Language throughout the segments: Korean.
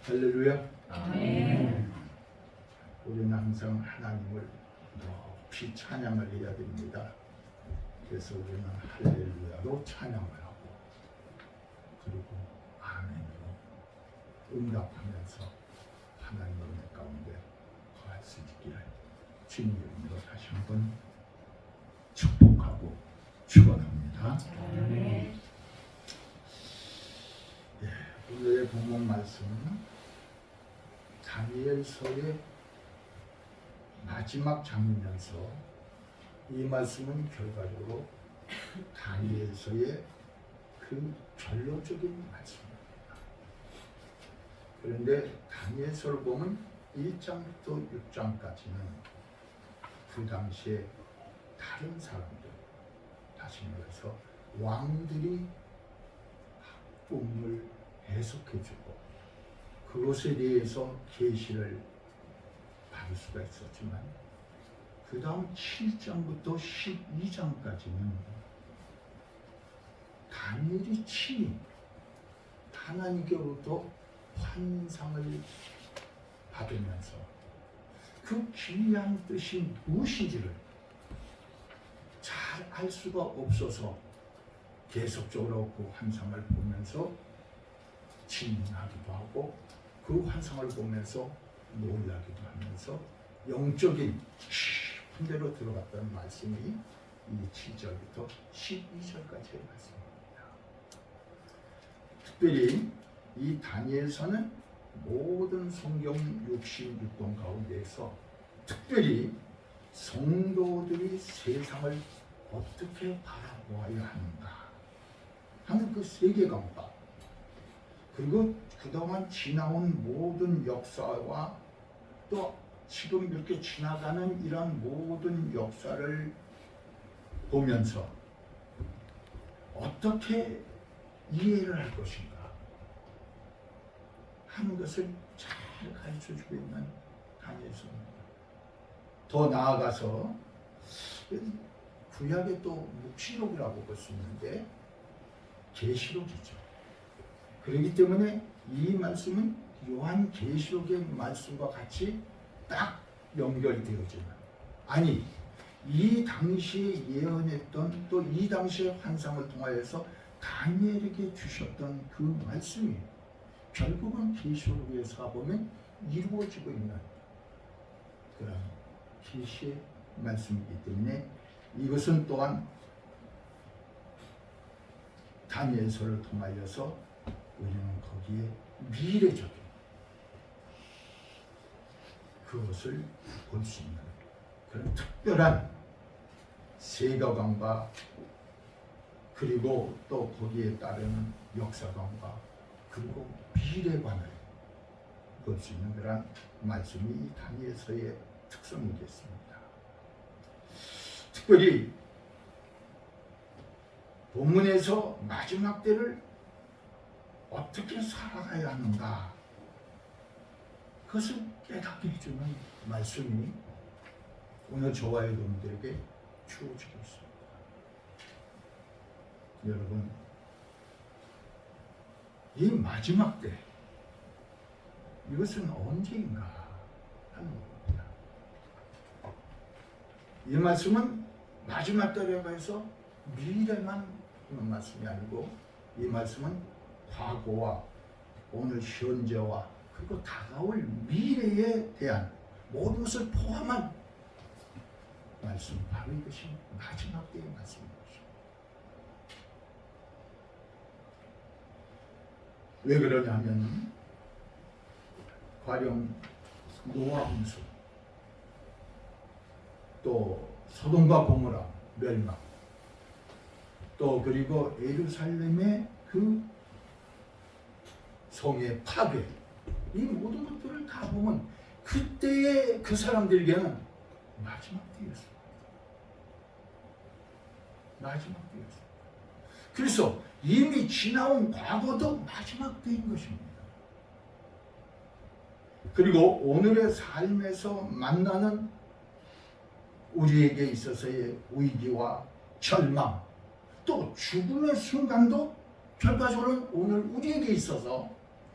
할렐루야. 아멘. 우리는 항상 하나님을 높이 찬양을 해야 됩니다. 그래서 우리는 할렐루야로 찬양을 하고, 그리고 아멘으로 응답하면서 하나님의 은혜 가운데 거할 수 있기를 주님 이름으로 다시 한번 축복하고 축원합니다. 아멘. 오늘의 본문 말씀은 다니엘서의 마지막 장면에서, 이 말씀은 결과적으로 다니엘서의 그 결론적인 말씀입니다. 그런데 다니엘서를 보면 1장부터 6장까지는 그 당시에 다른 사람들, 다시 말해서 왕들이 꿈을 해석해주고 그것에 대해서 계시를 받을 수가 있었지만, 그 다음 7장부터 12장까지는 다니엘이 친히 하나님께로부터 환상을 받으면서 그 기이한 뜻이 무엇인지를 잘 알 수가 없어서 계속적으로 그 환상을 보면서 질문하기도 하고, 그 환상을 보면서 놀라기도 하면서 영적인 깊은 데로 들어갔다는 말씀이 이 7절부터 12절까지의 말씀입니다. 특별히 이 다니엘서는 모든 성경 66권 가운데에서 특별히 성도들이 세상을 어떻게 바라보아야 하는가 하는 그 세계관과, 그리고 그동안 지나온 모든 역사와 또 지금 이렇게 지나가는 이런 모든 역사를 보면서 어떻게 이해를 할 것인가 하는 것을 잘 가르쳐주고 있는 다니엘서입니다. 더 나아가서 구약의 또 묵시록이라고 볼 수 있는데 계시록이죠. 그렇기 때문에 이 말씀은 요한 계시록의 말씀과 같이 딱 연결이 되어지는, 아니 이 당시에 예언했던, 또 이 당시의 환상을 통하여서 다니엘에게 주셨던 그 말씀이 결국은 계시록에서 가보면 이루어지고 있는 그런 계시의 말씀이기 때문에, 이것은 또한 다니엘서를 통하여서 우리는 거기에 미래적인 그것을 볼 수 있는 그런 특별한 세계관과, 그리고 또 거기에 따르는 역사관과, 그리고 미래관을 볼 수 있는 그런 말씀이 이 다니엘서의 특성이겠습니다. 특별히 본문에서 마지막 때를 어떻게 살아가야 하는가, 그것을 깨닫게 해주는 말씀이 오늘 저와 여러분들에게 주어지고 있습니다. 여러분, 이 마지막 때, 이것은 언제인가 하는 겁니다. 이 말씀은 마지막 때라고 해서 미래만 하는 말씀이 아니고, 이 말씀은 과거와 오늘 현재와 그리고 다가올 미래에 대한 모든 것을 포함한 말씀, 바로 이것이 마지막 때의 말씀인 것입니다. 왜 그러냐면, 가령 노아 홍수, 또 소돔과 고모라 멸망, 또 그리고 예루살렘의 그 성의 파괴, 이 모든 것들을 다 보면 그때의 그 사람들에게는 마지막 때였습니다. 마지막 때였습니다. 그래서 이미 지나온 과거도 마지막 때인 것입니다. 그리고 오늘의 삶에서 만나는 우리에게 있어서의 위기와 절망, 또 죽음의 순간도 결과적으로는 오늘 우리에게 있어서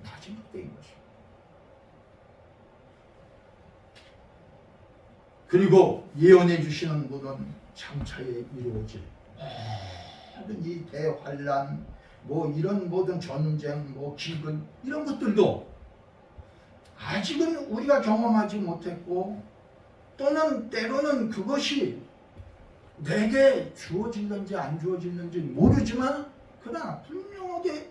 마지막 때인 것입니다. 그리고 예언해 주시는 분은 장차에 이루어질 모든 이 대환란, 뭐 이런 모든 전쟁, 뭐 기근 이런 것들도 아직은 우리가 경험하지 못했고, 또는 때로는 그것이 내게 주어질는지 안 주어질는지 모르지만, 그러나 분명하게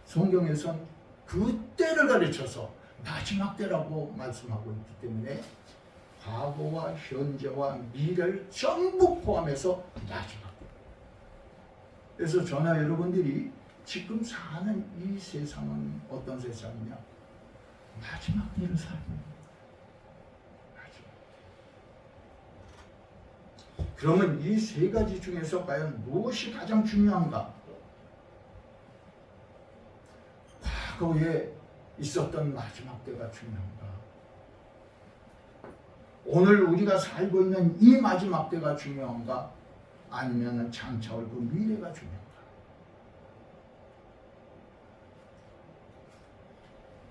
성경에선 그 때를 가르쳐서 마지막 때라고 말씀하고 있기 때문에 과거와 현재와 미래를 전부 포함해서 마지막 때. 그래서 저나 여러분들이 지금 사는 이 세상은 어떤 세상이냐? 마지막 때를 살고 있는 거예요. 마지막. 그러면 이 세 가지 중에서 과연 무엇이 가장 중요한가? 과거에 있었던 마지막 때가 중요한가? 오늘 우리가 살고 있는 이 마지막 때가 중요한가? 아니면 장차 올 그 미래가 중요한가?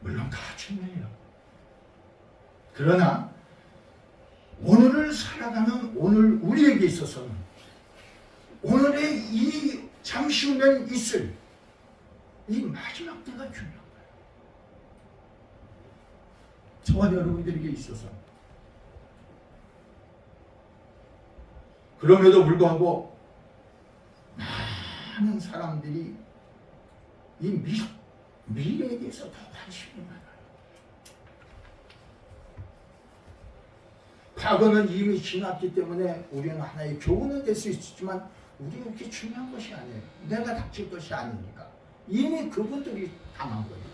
물론 다 중요해요. 그러나 오늘을 살아가는 오늘 우리에게 있어서는 오늘의 이 잠시 후면 있을 이 마지막 때가 중요한 거예요. 저와 여러분들에게 있어서. 그럼에도 불구하고 많은 사람들이 이 미래에 대해서 더 관심이 많아요. 과거는 이미 지났기 때문에 우리는 하나의 교훈은 될 수 있지만 우리가 그렇게 중요한 것이 아니에요. 내가 닥칠 것이 아니니까. 이미 그분들이 당한 거니까.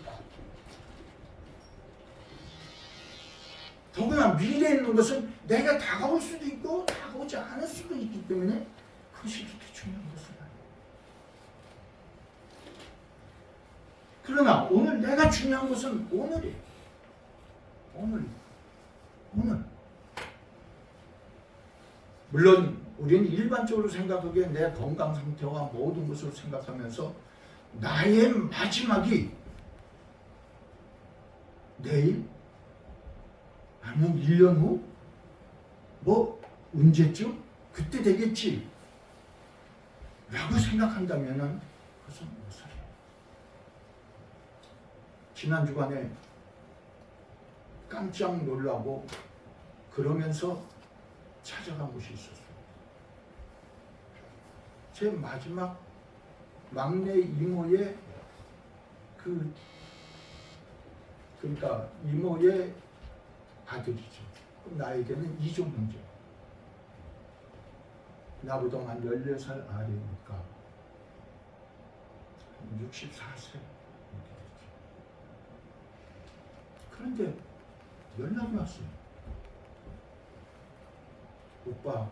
더구나 미래에 있는 것은 내가 다가올 수도 있고 다가오지 않을 수도 있기 때문에 그것이 그렇게 중요한 것은 아니에요. 그러나 오늘 내가 중요한 것은 오늘이에요. 오늘. 물론 우리는 일반적으로 생각하기에 내 건강 상태와 모든 것을 생각하면서 나의 마지막이 내일 아니면 1년 후? 뭐 언제쯤? 그때 되겠지 라고 생각한다면 그것은 무엇이에요? 지난 주간에 깜짝 놀라고 그러면서 찾아간 곳이 있었어요. 제 마지막 막내 이모의 그러니까 이모의 아들이죠. 나에게는 이종 형제. 나보다 한 14살 아래니까 64세 이렇게 됐죠. 그런데 연락이 왔어요. 오빠가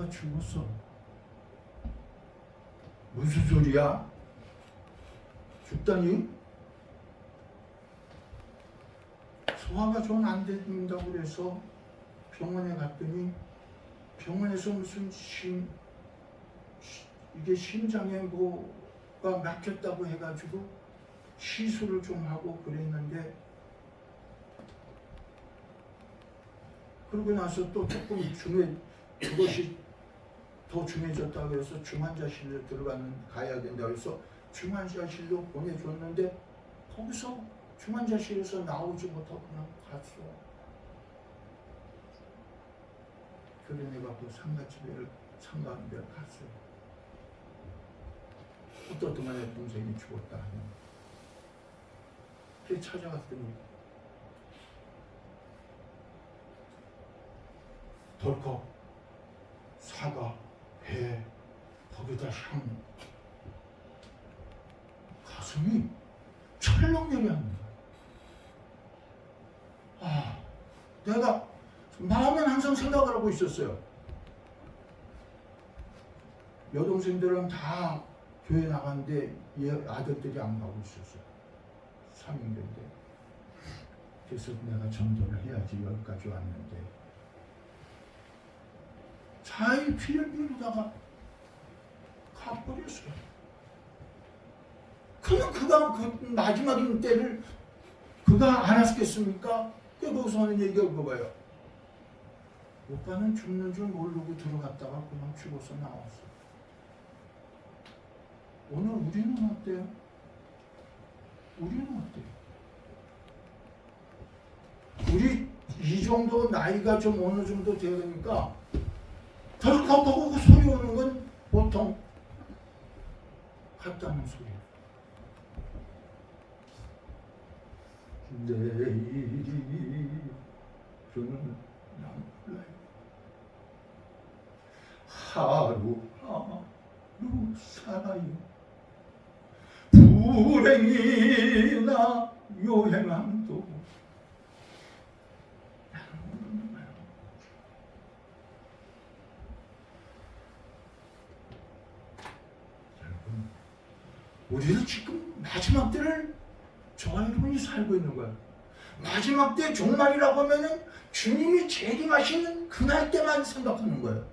죽었어. 무슨 소리야? 죽다니? 소화가 좀 안 된다고 그래서 병원에 갔더니 병원에서 무슨 이게 심장에 뭐가 막혔다고 해가지고 시술을 좀 하고 그랬는데, 그러고 나서 또 조금 그것이 더 중해졌다고 해서 중환자실로 가야 된다고 해서 중환자실로 보내줬는데 거기서 중환자실에서 나오지 못하고 그냥 갔어. 그래 내가 그 상가하는 데를 갔어요. 어떤 동안에 동생이 죽었다 하면 그래 찾아갔더니 덜컥 사과, 배, 거기다 향, 가슴이 철렁내리 합니다. 내가 마음은 항상 생각을 하고 있었어요. 여동생들은 다 교회 나갔는데 아들들이 안 가고 있었어요. 3인인데. 그래서 내가 전도를 해야지 여기까지 왔는데 잘 피를 미루다가 가버렸어요. 그럼 그가 그 마지막 때를 그가 알았겠습니까? 거기서 하는 얘기가 그거예요. 오빠는 죽는 줄 모르고 들어갔다가 그냥 죽어서 나왔어. 오늘 우리는 어때요? 우리는 어때요? 우리 이 정도 나이가 좀 어느 정도 되니까 덜컥하고 그 소리 오는 건 보통 같다는 소리예요. 내일이 저는 몰라요. 하루하루 살아요. 불행이나 요행함도 여러분, 우리는 지금 마지막 때를 저와 여러분이 살고 있는 거예요. 마지막 때 종말이라고 하면은 주님이 재림하시는 그날 때만 생각하는 거예요.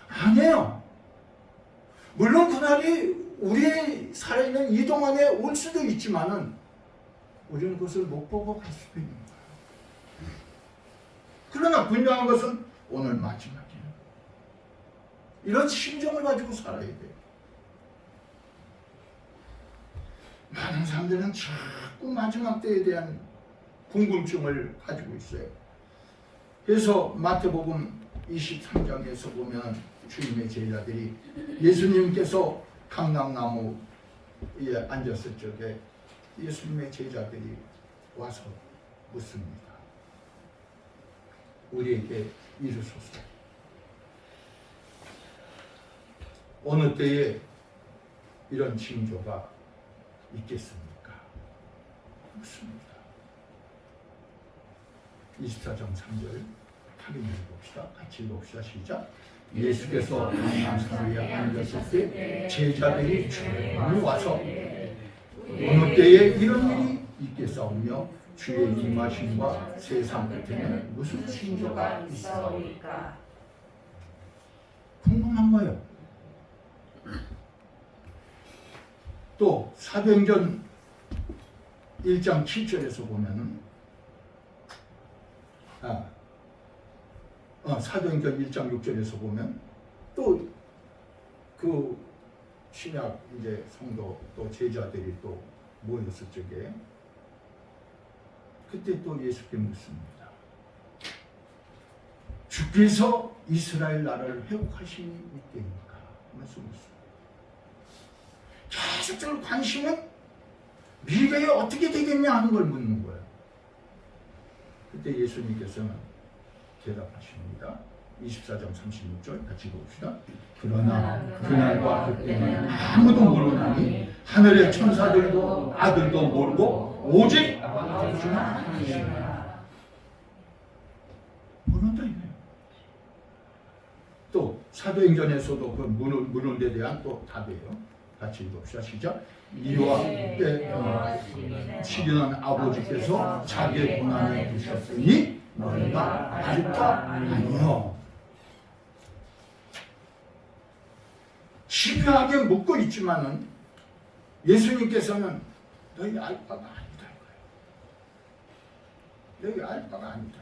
아니에요. 물론 그날이 우리 살아있는 이 동안에 올 수도 있지만은 우리는 그것을 못 보고 갈 수도 있는 거예요. 그러나 분명한 것은 오늘 마지막이에요. 이런 심정을 가지고 살아야 돼요. 많은 사람들은 자꾸 마지막 때에 대한 궁금증을 가지고 있어요. 그래서 마태복음 23장에서 보면 주님의 제자들이 예수님께서 감람나무에 앉았을 적에 예수님의 제자들이 와서 묻습니다. 우리에게 이르소서. 어느 때에 이런 징조가 있겠습니까? 묻습니다. 24장 3절 확인해 봅시다. 같이 읽읍시다. 시작. 예수께서 감람나무 위에 앉았을 때 제자들이 조용히 와서 어느 때에 이런 일이 있겠사오며 주의 임하심과 세상 끝에는 무슨 징조가 있사오리까? 궁금한 거예요. 또 사도행전 1장 7절에서 보면은 사도행전 1장 6절에서 보면 또 그 신약 이제 성도 또 제자들이 또 모였을 적에 그때 또 예수께 묻습니다. 주께서 이스라엘 나라를 회복하심이 있겠습니까? 말씀했습니다. 계속적으로 관심은 미래에 어떻게 되겠냐 하는 걸 묻는 거예요. 그때 예수님께서는 대답하십니다. 24장 36절 같이 봅시다. 그러나 그날과 그때는 아무도 모르나니 하늘의 천사들도 아들도 모르고 오직 아버지만 아시리라. 모른다 이거예요. 또 사도행전에서도 그 묻는 데 대한 또 답이에요. 같이 읽읍시다. 시작. 이와 때 시기는 아버지께서 자기의 고난에 두셨으니 너희가 알 바 아니요. 집요하게 묻고 있지만은 예수님께서는 너희 알 바가 아니다 이거예요. 너희 알 바가 아니다.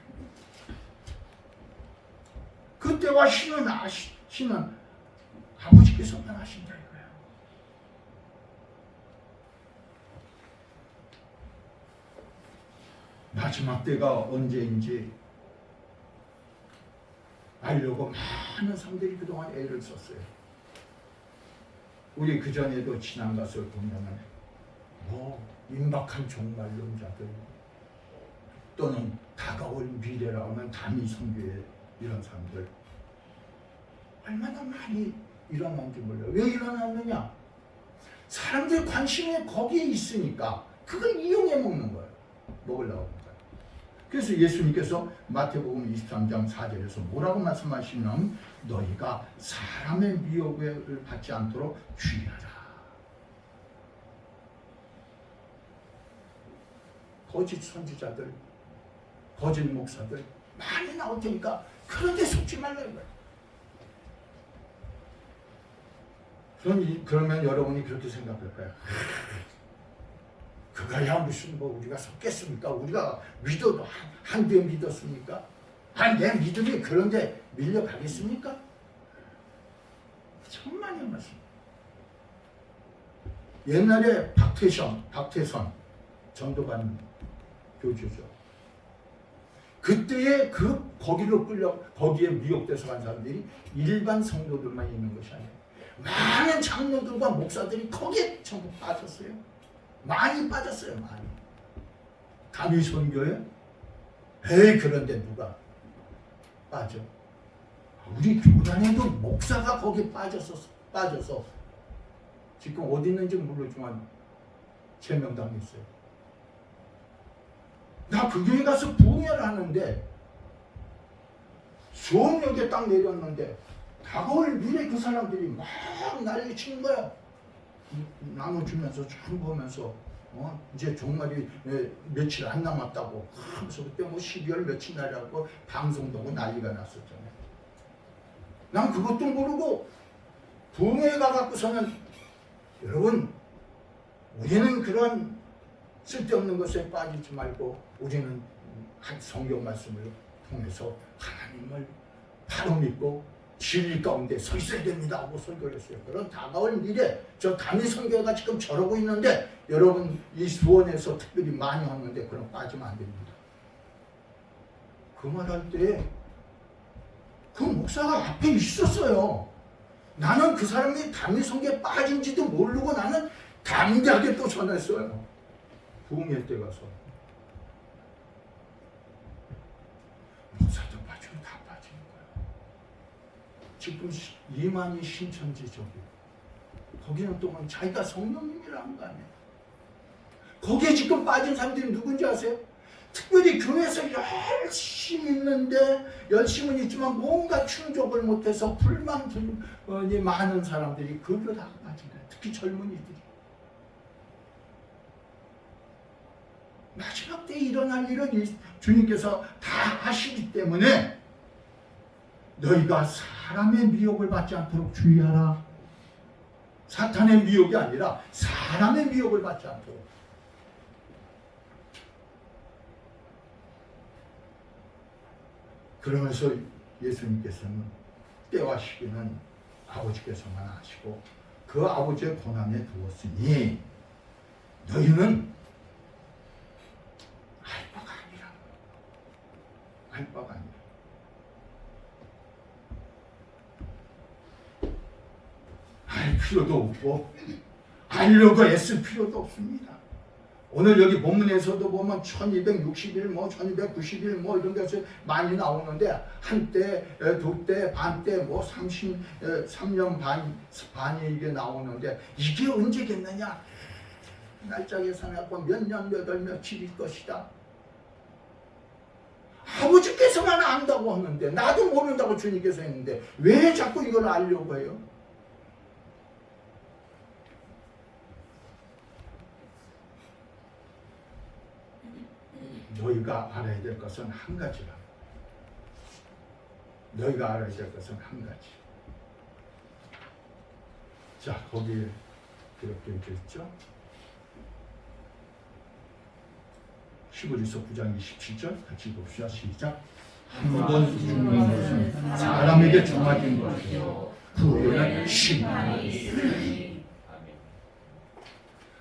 그때와 신은 아버지께서만 아신다 이거예요. 마지막 때가 언제인지 알려고 많은 사람들이 그동안 애를 썼어요. 우리 그전에도 지난 것을 보면은 임박한 종말론자들 또는 다가올 미래라고 하면 다미성교회 이런 사람들 얼마나 많이 일어난지 몰라요. 왜 일어났느냐? 사람들 관심이 거기에 있으니까 그걸 이용해 먹는 거예요. 먹으려고 하는 거예요. 그래서 예수님께서 마태복음 23장 4절에서 뭐라고 말씀하시냐면 너희가 사람의 미혹을 받지 않도록 주의하라. 거짓 선지자들, 거짓 목사들 많이 나올 테니까 그런 데 속지 말라는 거예요. 그러면 여러분이 그렇게 생각할 거예요. 그거야 무슨 뭐 우리가 섞겠습니까? 우리가 믿어도 한데 믿었습니까? 아니 내 믿음이 그런데 밀려가겠습니까? 천만의 말씀. 옛날에 박태선 전도관 교주죠. 그때에 거기에 미혹돼서 간 사람들이 일반 성도들만 있는 것이 아니에요. 많은 장로들과 목사들이 거기에 전부 빠졌어요. 많이 빠졌어요. 많이. 담임 선교에? 에이 그런데 누가 빠져? 우리 교단에도 목사가 거기에 빠져서 지금 어디 있는지 모르지만 제명당했어요. 나 그 교회 가서 부흥회를 하는데 수원역에 딱 내렸는데 다가올 미래 그 사람들이 막 난리 치는 거야. 나무 주면서 쭉 보면서 이제 종말이 며칠 안 남았다고 하면서 그때 뭐 12월 며칠 날이라고 방송도 하고 난리가 났었잖아요. 난 그것도 모르고 부흥회에 가갖고서는 여러분 우리는 그런 쓸데없는 것에 빠지지 말고 우리는 한 성경 말씀을 통해서 하나님을 바로 믿고 진리 가운데 서 있어야 됩니다 하고 설교를 했어요. 그런 다가올 미래 저 담임 선교가 지금 저러고 있는데 여러분 이 수원에서 특별히 많이 하는데 그럼 빠지면 안 됩니다. 그 말할 때 그 목사가 앞에 있었어요. 나는 그 사람이 담임 선교에 빠진지도 모르고 나는 담대하게 또 전했어요. 부흥회 때 가서 목사도 빠지고 다 빠지는 거야. 지금 이만희 신천지족이 거기는 또 자기가 성령님이라는 거 아니야. 거기에 지금 빠진 사람들이 누군지 아세요? 특별히 교회에서 열심히 있는데 열심은 있지만 뭔가 충족을 못해서 불만이 많은 사람들이 거기로 다 빠진 거야. 특히 젊은이들이. 마지막 때 일어날 일은 주님께서 다 아시기 때문에 너희가 사람의 미혹을 받지 않도록 주의하라. 사탄의 미혹이 아니라 사람의 미혹을 받지 않도록. 그러면서 예수님께서는 때와 시기는 아버지께서만 아시고 그 아버지의 고난에 두었으니 너희는 알 바가 아니라. 알 바가 아니라. 알 필요도 없고 알려고 애쓸 필요도 없습니다. 오늘 여기 본문에서도 보면 1260일 뭐 1290일 뭐 이런 것이 많이 나오는데 한때, 두때, 반때 뭐 3년 반이 이게 나오는데 이게 언제겠느냐? 날짜 계산하고 몇 년, 몇 월, 며칠일 것이다. 아버지께서만 안다고 하는데 나도 모른다고 주님께서 했는데 왜 자꾸 이걸 알려고 해요? 너희가 알아야 될 것은 한 가지라. 너희가 알아야 될 것은 한 가지. 자, 거기에 그렇게 있죠. 히브리서 9장 27절 같이 봅시다. 시작. 한 번 죽는 것은 사람에게 정해진 것이요 후에는 심판이 있으니.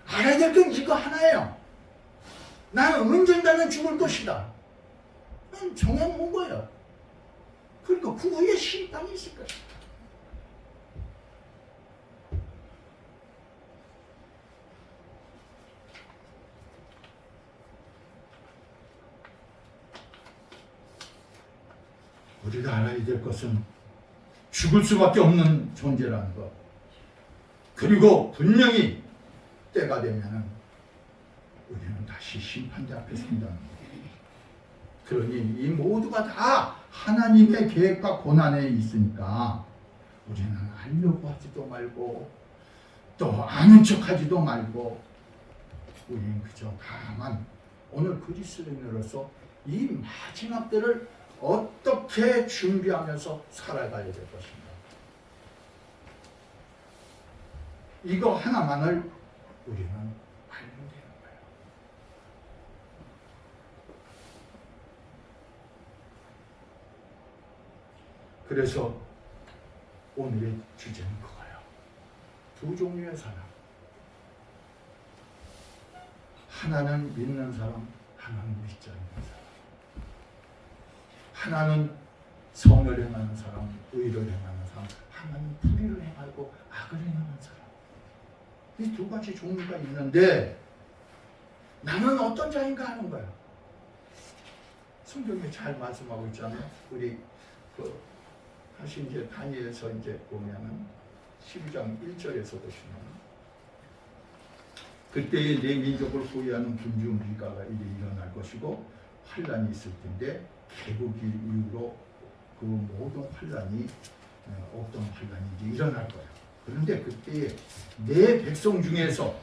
알아야 될 건 이거 하나예요. 나는 언젠가는 죽을 것이다. 난 정해놓은 거예요. 그러니까 그 후에 심판이 있을 것이다. 우리가 알아야 될 것은 죽을 수밖에 없는 존재라는 것. 그리고 분명히 때가 되면은 우리는 다시 심판대 앞에 선다는 것. 그러니 이 모두가 다 하나님의 계획과 고난에 있으니까 우리는 알려고 하지도 말고 또 아는 척하지도 말고 우리는 그저 다만 오늘 그리스도인으로서 이 마지막 때를 어떻게 준비하면서 살아가야 될 것인가. 이거 하나만을 우리는 알면 되는 거예요. 그래서 오늘의 주제는 그거예요. 두 종류의 사람. 하나는 믿는 사람, 하나는 믿지 않는 사람. 하나는 선을 행하는 사람, 의를 행하는 사람, 하나는 불의를 행하고 악을 행하는 사람. 이 두 가지 종류가 있는데 나는 어떤 자인가 하는 거야. 성경에 잘 말씀하고 있잖아요. 우리 다시 이제 다니엘서 이제 보면은 12장 1절에서 보시면 그때에 내 민족을 후회하는 군중 비가가 이리 일어날 것이고 환란이 있을 텐데 개국일 이후로 그 모든 환란이 어떤 환란이 일어날 거예요. 그런데 그때에 내 백성 중에서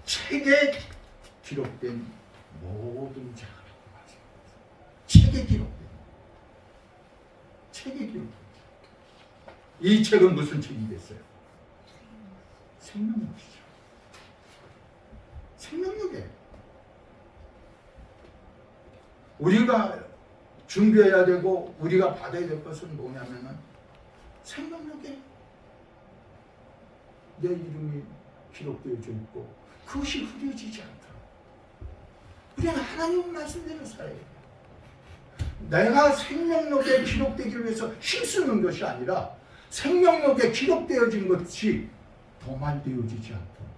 책에 기록된 모든 자가 책에 기록된 이 책은 무슨 책이겠어요? 생명력이죠. 생명력이에요. 우리가 준비해야 되고 우리가 받아야 될 것은 뭐냐면은 생명력에 내 이름이 기록되어져 있고 그것이 흐려지지 않다. 우리는 하나님 말씀대로 살아야 돼요. 내가 생명력에 기록되기 위해서 힘쓰는 것이 아니라 생명력에 기록되어진 것이 도말되어지지 않도록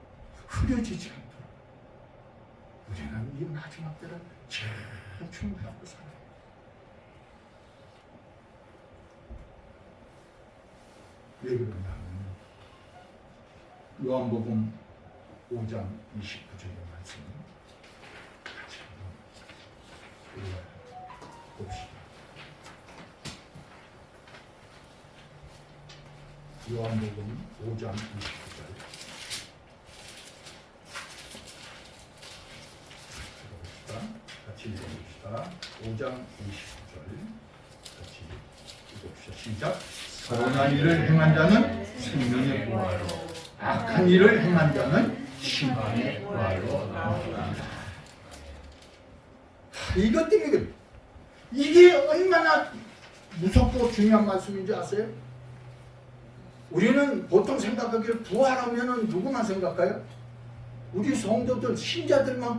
흐려지지 않도록 우리는 이 마지막 때를 제일 충분하고 살아요. 왜 그러냐면 요한복음 5장 29절의 말씀 같이 한번 봅시다. 요한복음 5장 29절 같이 읽어봅시다. 5장 29절 같이 읽어봅시다. 시작. 선한 일을 행한 자는 생명의 부활로 악한 일을 행한 자는 심판의 부활로 나오리라. 이것 때문에 이게 얼마나 무섭고 중요한 말씀인지 아세요? 우리는 보통 생각하기를 부활하면은 누구만 생각해요? 우리 성도들, 신자들만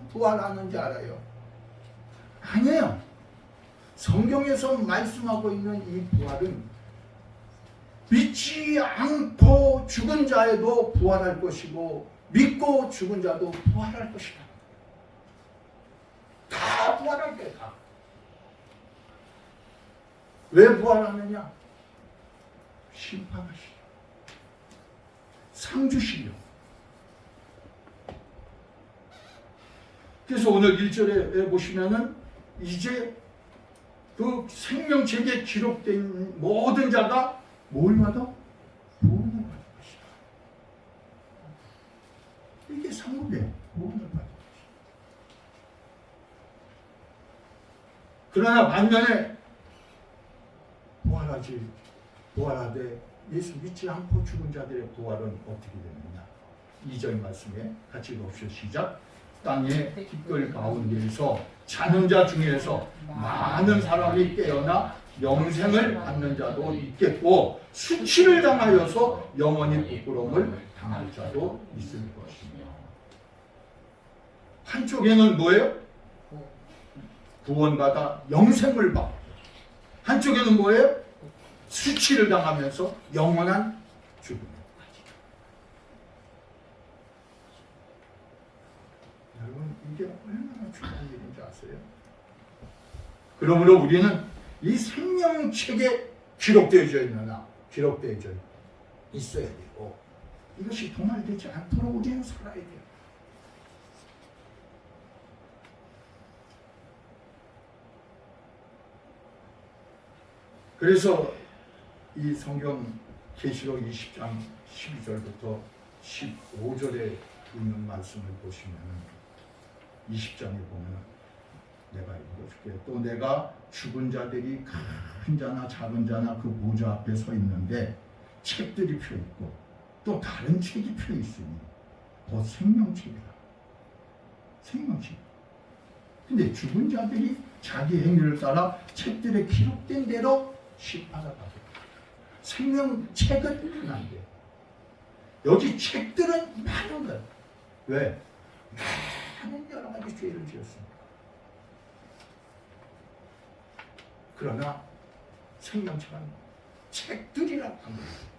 부활하는지 알아요. 아니에요. 성경에서 말씀하고 있는 이 부활은 믿지 않고 죽은 자에도 부활할 것이고 믿고 죽은 자도 부활할 것이다. 다 부활할 거예요. 다. 왜 부활하느냐? 심판하시려, 상 주시려. 그래서 오늘 1절에 보시면은 이제 그 생명책에 기록된 모든 자가 뭘 받아? 구원을 받을 것이다. 이게 상급이에요. 구원을 받을 것이다. 그러나 반면에 부활하되 예수 믿지 않고 죽은 자들의 부활은 어떻게 되느냐? 2절 말씀에 같이 읽읍시다. 시작. 땅의 티끌 가운데에서 자는 자 중에서 많은 사람이 깨어나 영생을 받는 자도 있겠고 수치를 당하여서 영원히 부끄러움을 당할 자도 있을 것이며. 한쪽에는 뭐예요? 구원받아 영생을 받고, 한쪽에는 뭐예요? 수치를 당하면서 영원한 죽음. 여러분, 이게 얼마나 중요한 일인지 아세요? 그러므로 우리는 이 생명책에 기록되어져 있어야 되고 이것이 도말되지 않도록 우리는 살아야 돼요. 그래서 이 성경 계시록 20장 12절부터 15절에 있는 말씀을 보시면 20장에 보면 내가 읽어줄게요. 또 내가 죽은 자들이 큰 자나 작은 자나 그 보좌 앞에 서 있는데 책들이 펴 있고 또 다른 책이 펴 있으니 곧 생명책이다. 생명책. 근데 죽은 자들이 자기 행위를 따라 책들에 기록된 대로 심판하다고. 생명책은 안 돼. 여기 책들은 많은 거야. 왜? 많은 여러 가지 죄를 지었습니다. 그러나 생명책은 책들이라고 한 거예요.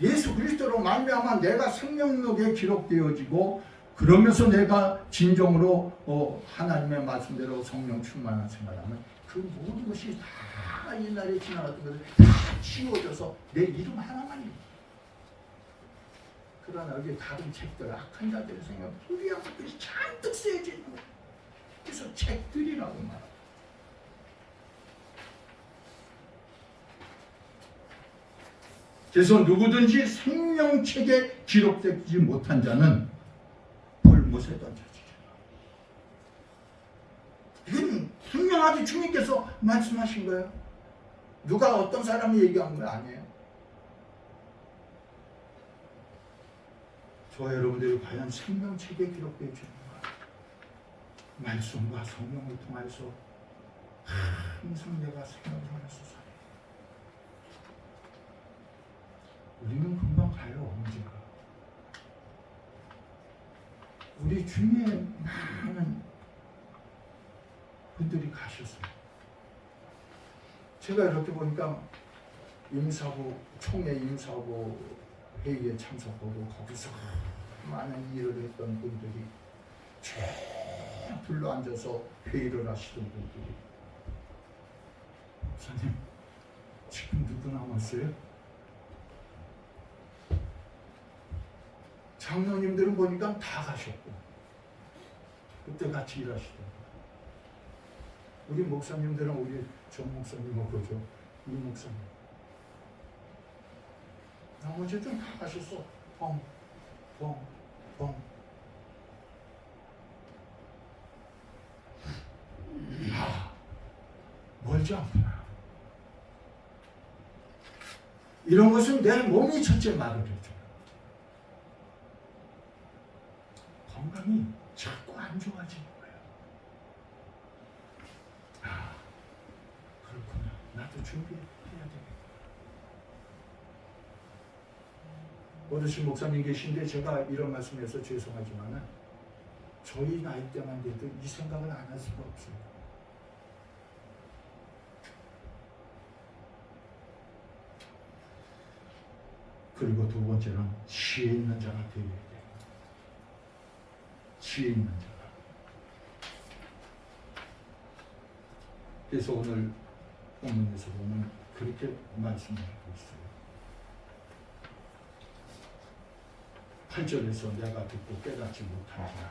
예수 그리스도로 말미암아 내가 생명록에 기록되어지고 그러면서 내가 진정으로 하나님의 말씀대로 성령 충만한 생활하면 그 모든 것이 다 옛날에 지나갔던 것을 다 지워져서 내 이름 하나만이. 그러나 여기 다른 책들, 악한 자들의 생각, 불의한 것들이 잔뜩 쓰여져 있는 거예요. 그래서 책들이라고 말합니다. 그래서 누구든지 생명책에 기록되지 못한 자는 불못에 던져지리라. 이건 분명하게 주님께서 말씀하신 거예요. 누가 어떤 사람이 얘기한 거 아니에요. 저 여러분들이 과연 생명책에 기록되어 있는가? 말씀과 성령을 통해서 항상 내가 생각을 하면서 살아요. 우리는 금방 가요. 언제가. 우리 주위에 많은 분들이 가셨어요. 제가 이렇게 보니까 임사부, 총회 임사부 회의에 참석하고 거기서 많은 일을 했던 분들이 쭉 둘러앉아서 회의를 하시던 분들이, 목사님 지금 누구 남았어요? 장로님들은 보니까 다 가셨고 그때 같이 일하시던 우리 목사님들은 우리 전 목사님하고 그죠? 이 목사님 나머지는 다 가셨어. 뻥. 멀지 않구나. 이런 것은 내 몸이 첫째 말을 해줘. 건강이 자꾸 안 좋아지는 거예요. 그렇구나. 나도 준비해야 되겠다. 어르신 목사님 계신데 제가 이런 말씀해서 죄송하지만은 저희 나이 때만 돼도 이 생각을 안 할 수가 없어요. 그리고 두 번째는 지혜 있는 자가 되어야 돼요. 지혜 있는 자가. 그래서 오늘 본문에서 보면 그렇게 말씀을 하고 있어요. 8절에서 내가 듣고 깨닫지 못한 자,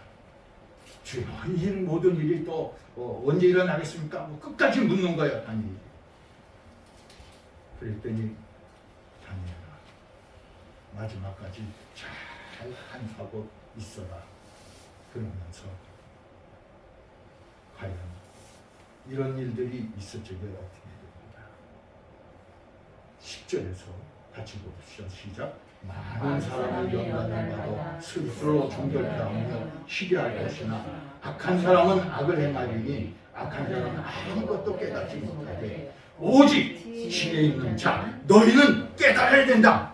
주여 이 모든 일이 또 언제 일어나겠습니까? 뭐 끝까지 묻는 거예요. 다니엘이. 그랬더니 다니엘아 마지막까지 잘 간수하고 있어라. 그러면서 과연 이런 일들이 있을 적에 어떻게 됩니까? 10절에서 같이 봅시다. 시작. 많은 사람을 연단하고 스스로 정결케하며 시기할 것이나 악한 사람은 악을 행하리니 악한 자는 아무것도 깨닫지 못하되 오직 지혜 있는 자 너희는 깨달아야 된다.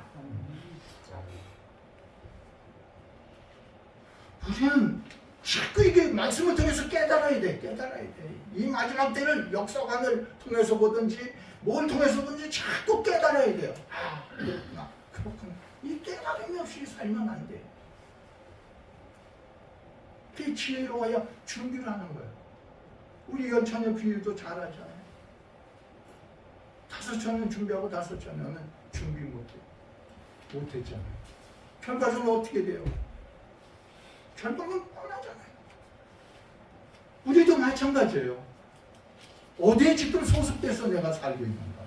우리는 자꾸 이게 말씀을 통해서 깨달아야 돼. 이 마지막 때는 역사관을 통해서 보든지 뭘 통해서 보든지 자꾸 깨달아야 돼요. 그렇구나. 이 깨달음이 없이 살면 안 돼. 그 지혜로워야 준비를 하는 거예요. 우리 연찬의 비유도 잘 하잖아요. 5천년 준비하고 5천년은 준비 못했잖아요. 결과적으로 어떻게 돼요? 결과는 뻔하잖아요. 우리도 마찬가지예요. 어디에 지금 소속돼서 내가 살고 있는가?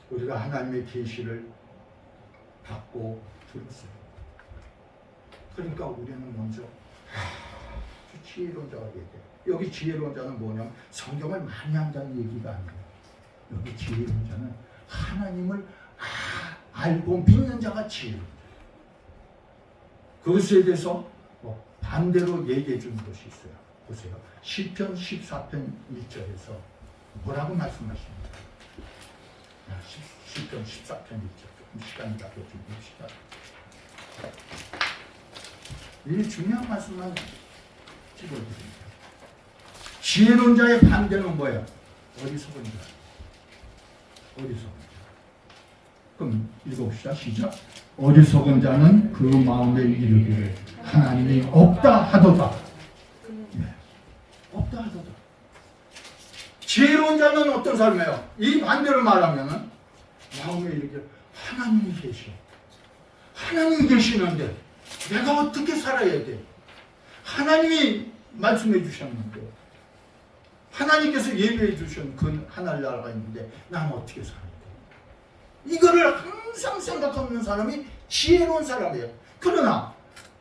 우리가 하나님의 계시를 받고 들었어요. 그러니까 우리는 먼저 지혜로운 자가 돼야 돼요. 여기 지혜로운 자는 뭐냐면 성경을 많이 한다는 얘기가 아니에요. 여기 지혜로운 자는 하나님을 알고 믿는 자가 지혜로운 자예요. 그것에 대해서 반대로 얘기해 주는 것이 있어요. 보세요. 시편 14편 1절에서 뭐라고 말씀하십니까? 시편 14편 1절. 조금 시간이 다 봅시다. 이 중요한 말씀만 찍어드립니다. 지혜로운 자의 반대는 뭐예요? 어리석은 자. 어리석은 자. 그럼 읽어봅시다. 시작. 어리석은 자는 그 마음에 이르기를 하나님이 없다 하도다. 네. 없다 하도다. 지혜로운 자는 어떤 삶이에요? 이 반대로 말하면 마음에 이르기를 하나님이 계셔. 하나님이 계시는데 내가 어떻게 살아야 돼? 하나님이 말씀해 주셨는데 하나님께서 예배해 주신 그 하늘 나라가 있는데 난 어떻게 살아야 돼? 이거를 항상 생각하는 사람이 지혜로운 사람이에요. 그러나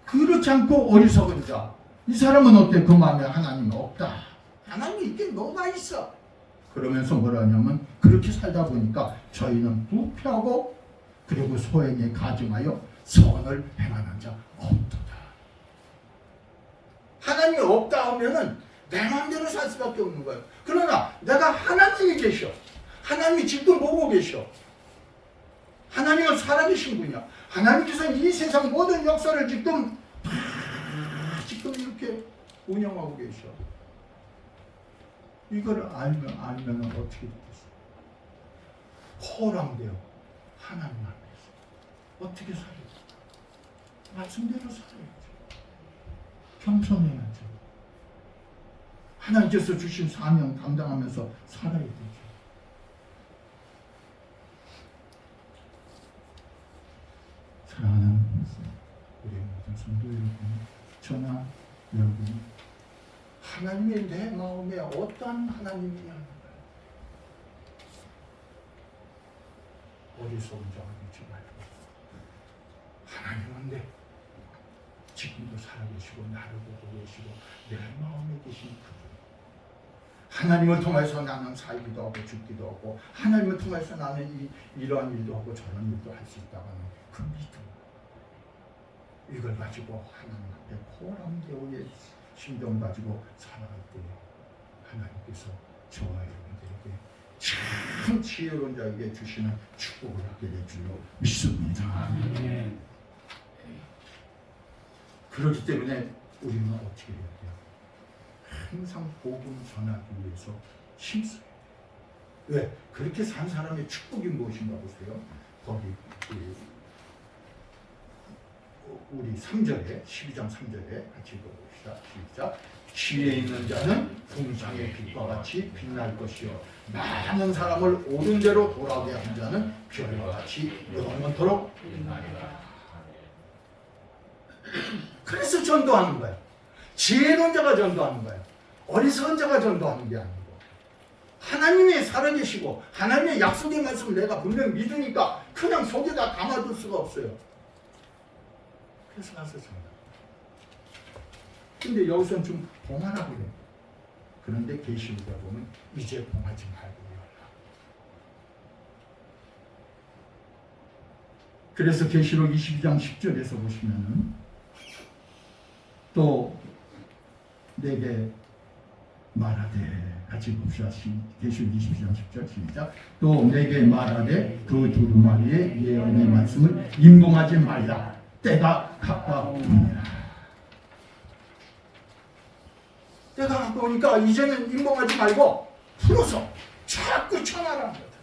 그렇지 않고 어리석은 자, 이 사람은 어때? 그 마음에 하나님이 없다. 하나님이 이게 뭐가 있어? 그러면서 뭐라 하냐면 그렇게 살다 보니까 저희는 부패하고 그리고 소행에 가증하여 선을 행하는 자 없도다. 하나님이 없다 하면은 내 마음대로 살 수밖에 없는 거예요. 그러나 내가 하나님이 계셔. 하나님이 지금 보고 계셔. 하나님은 살아계신 분이야. 하나님께서 이 세상 모든 역사를 지금 이렇게 운영하고 계셔. 이걸 알면 어떻게 되겠어? 포함되어 하나님 앞에서 어떻게 살아야 돼? 말씀대로 살아야죠. 겸손해야죠. 하나님께서 주신 사명 감당하면서 살아야 되죠. 사랑하는 우리 모든 성도 여러분, 저나 여러분, 하나님이 내 마음에 어떠한 하나님이냐는 거예요. 어리석은 자가 되지 말고 하나님은 내 지금도 살아계시고 나를 보고 계시고 내 마음에 계신 그분, 하나님을 통해서 나는 살기도 하고 죽기도 하고 하나님을 통해서 나는 이러한 일도 하고 저런 일도 할 수 있다는 그 믿음, 이걸 가지고 하나님 앞에 포람되어의 심정 가지고 살아갈 때 하나님께서 저와 여러분들에게 참 지혜로운 자에게 주시는 축복을 하게 될 줄로 믿습니다. 그렇기 때문에 우리는 어떻게 해야 돼요? 항상 복음 전하기 위해서 힘써야 돼요. 왜? 그렇게 산 사람의 축복이 무엇인가 보세요. 거기 우리 3절에 12장 3절에 같이 읽어봅시다. 시작. 지혜 있는 자는 동상의 빛과 같이 빛날 것이요 많은 사람을 옳은 대로 돌아오게 한 자는 별과 같이 영원토록 빛나리라. 그래서 전도하는 거예요. 지혜로운 자가 전도하는 거예요. 어리석은 자가 전도하는 게 아니고 하나님이 살아계시고 하나님의 약속의 말씀을 내가 분명히 믿으니까 그냥 속에다 담아둘 수가 없어요. 그래서 가서 전도. 근데 여기서는 좀 봉하라고 그래요. 그런데 계시록에 보면 이제 봉하지 말고 열라. 그래서 계시록 22장 10절에서 보시면은 또 내게 말하되, 같이 봅시다. 계시록 22장 10절 시작. 또 내게 말하되 그 두루마리의 예언의 말씀을 임봉하지 말라. 때가 가까우니라. 때가 가까우니까 이제는 임봉하지 말고 풀어서 자꾸 전하라는 거다.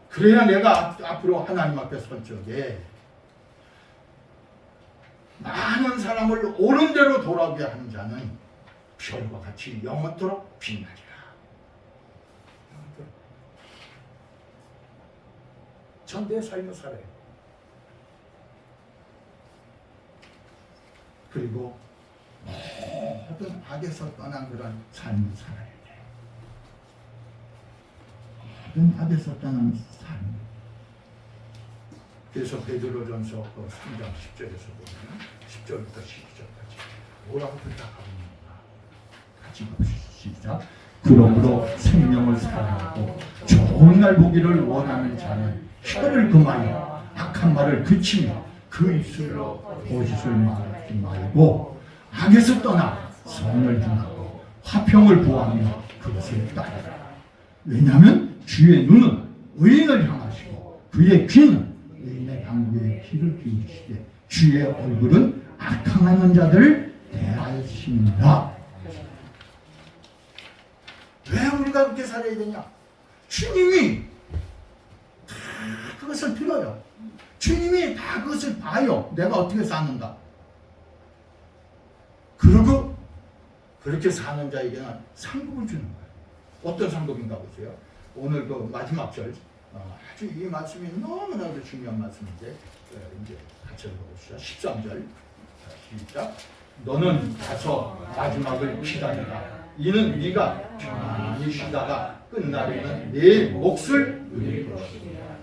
그래야 내가 앞으로 하나님 앞에 설 적에 많은 사람을 옳은 대로 돌아오게 하는 자는 별과 같이 영원토록 빛나리라. 전 내 삶을 살아요. 그리고 모든 악에서 떠난 그런 삶을 살아야 돼. 모든 악에서 떠난 삶. 그래서 베드로전서 3장 10절에서 보면 10절부터 12절까지 뭐라고 부탁하고 있는가 같이 봅시다. 그러므로 생명을 사랑하고 좋은 날 보기를 원하는 자는 혀를 금하여 악한 말을 그치며 그 입술로 거짓을 말하지 말고 악에서 떠나 선을 행하고 화평을 구하며 그것을 따르라. 왜냐하면 주의 눈은 의인을 향하시고 그의 귀는 의인의 강구에 귀를 기울이시되 주의 얼굴은 악행하는 자들을 대하시니라. 왜 우리가 그렇게 살아야 되냐? 주님이 다 그것을 들어요. 주님이 다 그것을 봐요. 내가 어떻게 사는가. 그리고 그렇게 사는 자에게는 상급을 주는 거예요. 어떤 상급인가 보세요. 오늘 그 마지막 절, 아주 이 말씀이 너무나도 중요한 말씀인데 이제 같이 읽어봅시다. 13절 시작. 너는 가서 마지막을 기다리라. 이는 네가 평안히 쉬다가 끝날에는 네 몫을 누릴 것이라.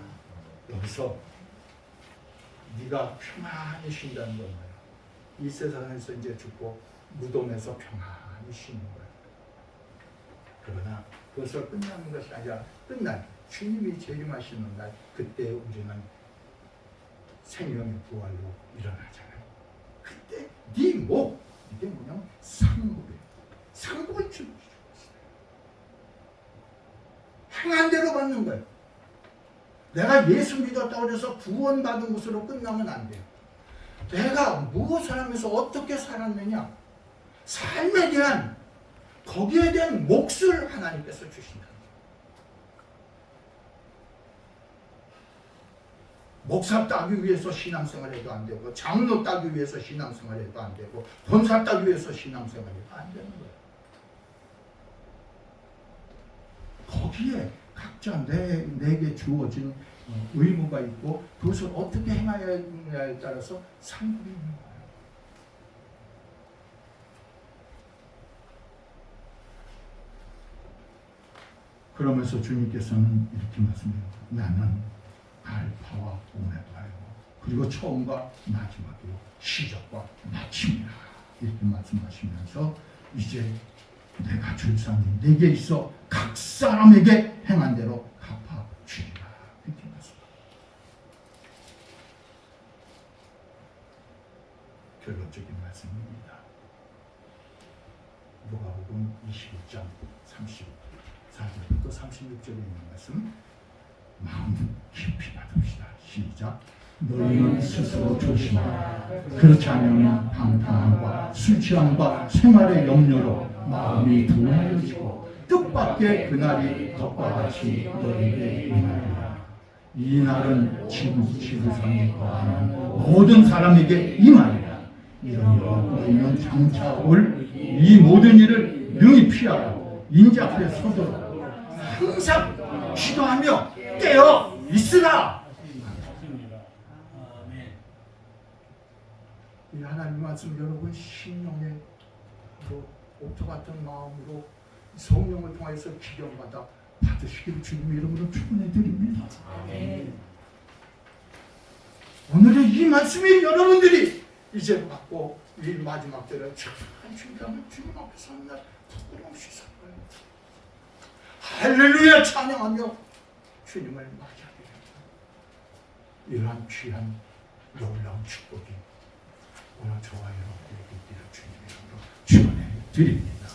여기서 네가 평안히 쉰다는 건 뭐야? 이 세상에서 이제 죽고 무덤에서 평안히 쉬는 거야. 그러나 그것을 끝나는 것이 아니라 끝날 주님이 재림하시는 날 그때 우리는 생명의 부활로 일어나잖아요. 그때 네 목 이게 뭐냐면 상급이에요. 상급을 주는 거예요. 행한 대로 받는 거예요. 내가 예수 믿었다고 해서 구원받은 것으로 끝나면 안 돼요. 내가 무엇을 하면서 어떻게 살았느냐, 삶에 대한 거기에 대한 몫을 하나님께서 주신다. 목사 따기 위해서 신앙생활 해도 안 되고, 장로 따기 위해서 신앙생활 해도 안 되고, 권사 따기 위해서 신앙생활 해도 안 되는 거예요. 거기에 각자 내게 주어진 의무가 있고 그것을 어떻게 행해야 하느냐에 따라서 상급이 있는 거예요. 그러면서 주님께서는 이렇게 말씀해요. 나는 알파와 오메가요. 그리고 처음과 마지막이요. 시작과 마침이라. 이렇게 말씀하시면서 이제 내가 줄상이 내게 있어 각 사람에게 행한 대로 갚아 주리라. 이렇게 말씀합니다. 결론적인 말씀입니다. 누가복음 21장 34절부터 36절에 있는 말씀 마음 깊이 받읍시다. 시작. 너희는 스스로 조심하라. 그렇지 않으면 방탕함과 술 취함과 생활의 염려로 마음이 둔해지고 뜻밖의 그날이 덕과 같이 너희에게 임하리라. 이 날은 지구상에 거하는 모든 사람에게 임하리라. 이러므로 너희는 장차 올 이 모든 일을 능히 피하고 인자 앞에 서도록 항상 기도하며 깨어 있으라. 이 하나님 말씀 여러분 심령의 옥토 같은 마음으로 성령을 통해서 기경받아 받으시기를 주님 이름으로 축원해 드립니다. 오늘의 이 말씀이 여러분들이 이제 받고 이 마지막 때를 참 준비하면 주님 앞에 서는 날 부끄러움없이 살아요. 할렐루야 찬양하며 주님을 맞이하게 됩니다. 이러한 귀한 놀라운 축복이 오늘 저와 여러분에게 있기를 주님 이름으로 축원해 드립니다.